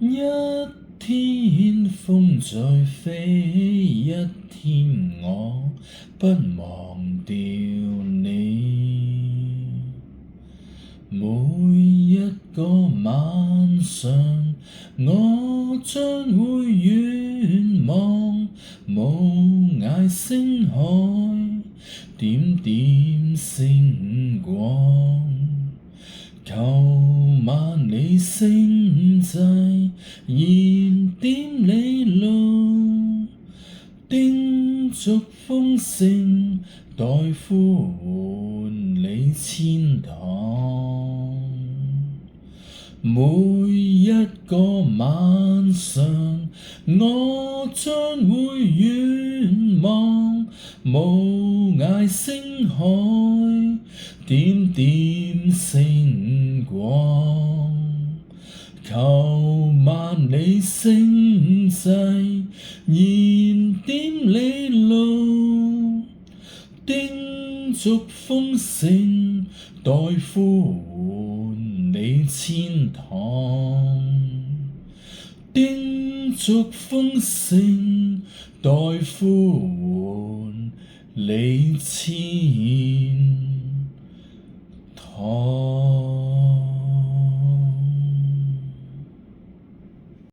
一天風再飛，一天我不忘掉你。每一個晚上，我將會遠望無涯星海，點點星光。求萬里星際燃點你路，叮囑風聲代呼喚你遷堂。每一個晚上，我將會遠望無涯星海，點點星光。求萬里星際燃點你路，叮囑風聲代呼喚你遷堂。叮囑風聲代呼喚你遷堂。